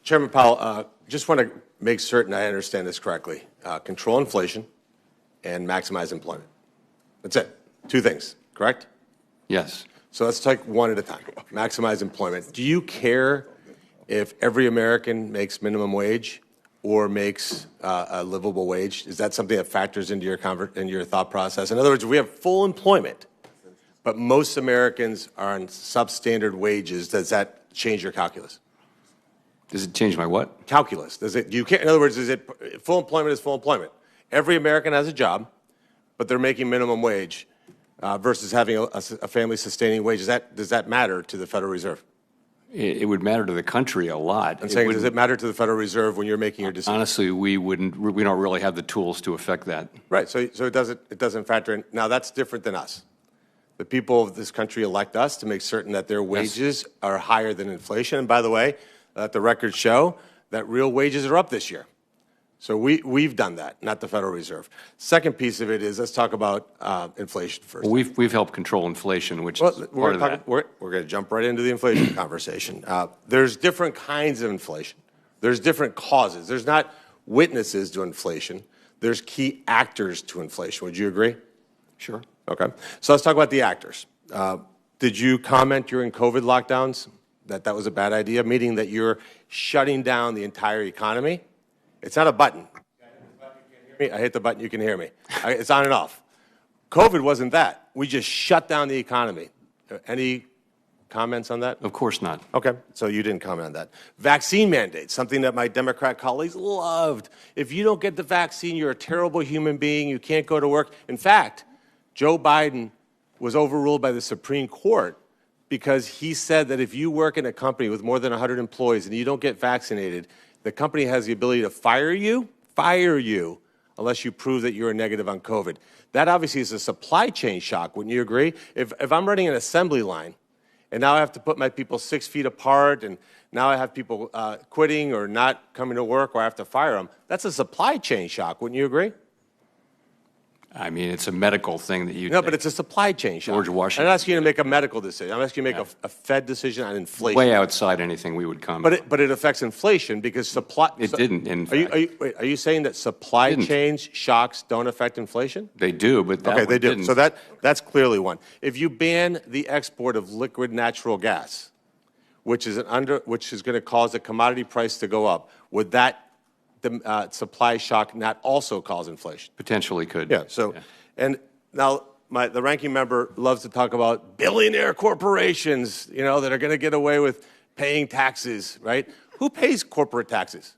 Chairman Powell, just want to make certain I understand this correctly. Control inflation and maximize employment. That's it. Two things, correct? Yes. So let's take one at a time. Maximize employment. Do you care if every American makes minimum wage or makes a livable wage? Is that something that factors into your thought process? In other words, if we have full employment, but most Americans are on substandard wages, does that change your calculus? Does it change my what? Calculus. Does it? In other words, is it full employment is full employment? Every American has a job, but they're making minimum wage versus having a family-sustaining wage. Does that matter to the Federal Reserve? It would matter to the country a lot. I'm saying, does it matter to the Federal Reserve when you're making your decision? Honestly, we don't really have the tools to affect that. Right. So it doesn't factor in. Now that's different than us. The people of this country elect us to make certain that their wages are higher than inflation. And by the way, let the records show that real wages are up this year. So we've done that, not the Federal Reserve. Second piece of it is, let's talk about inflation first. Well, we've helped control inflation, which is part of that. We're going to jump right into the inflation conversation. There's different kinds of inflation. There's different causes. There's not witnesses to inflation. There's key actors to inflation. Would you agree? Sure. Okay. So let's talk about the actors. Did you comment during COVID lockdowns that was a bad idea, meaning that you're shutting down the entire economy? It's not a button. I hit the button, you can hear me. It's on and off. COVID wasn't that. We just shut down the economy. Any comments on that? Of course not. Okay, so you didn't comment on that. Vaccine mandates, something that my Democrat colleagues loved. If you don't get the vaccine, you're a terrible human being. You can't go to work. In fact, Joe Biden was overruled by the Supreme Court because he said that if you work in a company with more than 100 employees and you don't get vaccinated, the company has the ability to fire you, unless you prove that you're negative on COVID. That obviously is a supply chain shock, wouldn't you agree? If I'm running an assembly line and now I have to put my people 6 feet apart and now I have people quitting or not coming to work or I have to fire them, that's a supply chain shock, wouldn't you agree? I mean, it's a medical thing that you No, but it's a supply chain shock. George Washington. I'm not asking you to make a medical decision. I'm asking you to make a Fed decision on inflation. Way outside anything we would comment. But it affects inflation because supply. It didn't. In fact. Are you saying that supply chain shocks don't affect inflation? They do, but that okay, they do. Didn't. So that's clearly one. If you ban the export of liquid natural gas, which is going to cause the commodity price to go up, would that supply shock not also cause inflation? Potentially could. Yeah. So, and now the ranking member loves to talk about billionaire corporations, that are going to get away with paying taxes, right? Who pays corporate taxes?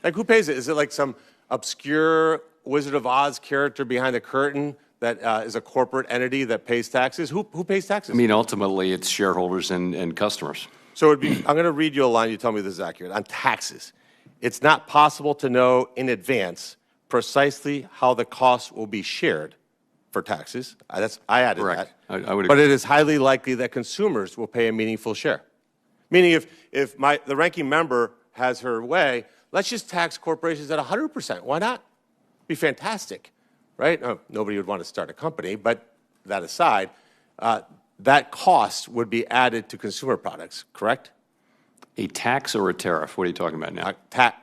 Like, who pays it? Is it like some obscure Wizard of Oz character behind the curtain that is a corporate entity that pays taxes? Who pays taxes? I mean, ultimately, it's shareholders and customers. So I'm going to read you a line. You tell me this is accurate. On taxes, it's not possible to know in advance precisely how the costs will be shared for taxes. I added Correct. that. I would but agree. it is highly likely that consumers will pay a meaningful share. Meaning if the ranking member has her way, let's just tax corporations at 100%. Why not? Be fantastic, right? Nobody would want to start a company, but that aside, that cost would be added to consumer products, correct? A tax or a tariff? What are you talking about now?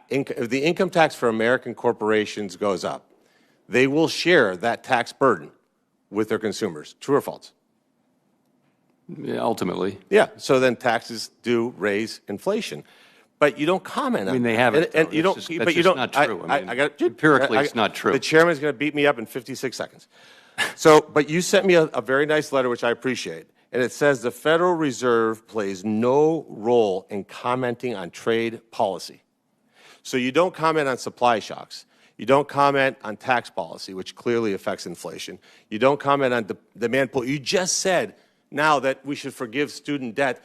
If the income tax for American corporations goes up, they will share that tax burden with their consumers. True or false? Yeah, ultimately. Yeah. So then taxes do raise inflation, but you don't comment on. I mean, they haven't. And you don't. That's but you don't. Not true. I got empirically, it's not true. The chairman's going to beat me up in 56 seconds. So, but you sent me a very nice letter, which I appreciate. And it says the Federal Reserve plays no role in commenting on trade policy. So you don't comment on supply shocks. You don't comment on tax policy, which clearly affects inflation. You don't comment on demand pull. You just said now that we should forgive student debt.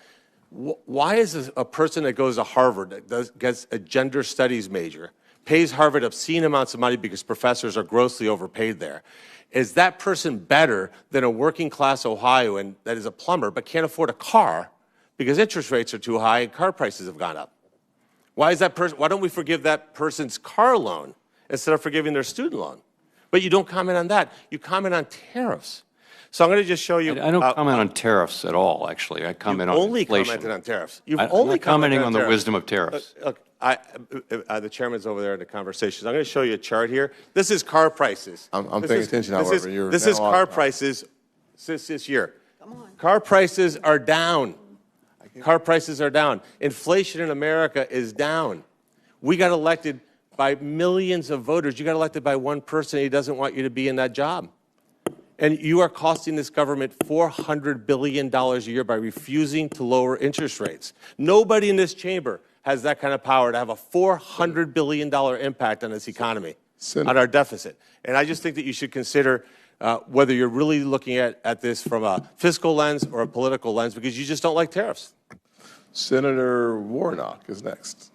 Why is a person that goes to Harvard, that gets a gender studies major, pays Harvard obscene amounts of money because professors are grossly overpaid there, is that person better than a working class Ohioan that is a plumber but can't afford a car because interest rates are too high and car prices have gone up? Why don't we forgive that person's car loan instead of forgiving their student loan? But you don't comment on that. You comment on tariffs. So I'm going to just show you. I don't comment on tariffs at all, actually. I comment on only inflation. commented on tariffs. You've I'm only not commenting on the tariffs. wisdom of tariffs. Look, the chairman's over there in the conversation. I'm going to show you a chart here. This is car prices. I'm paying attention, however. This is car prices since this year. Car prices are down. Car prices are down. Inflation in America is down. We got elected by millions of voters. You got elected by one person. He doesn't want you to be in that job. And you are costing this government $400 billion a year by refusing to lower interest rates. Nobody in this chamber has that kind of power to have a $400 billion impact on this economy, on our deficit. And I just think that you should consider whether you're really looking at this from a fiscal lens or a political lens, because you just don't like tariffs. Senator Warnock is next.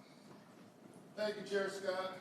Thank you, Chair Scott.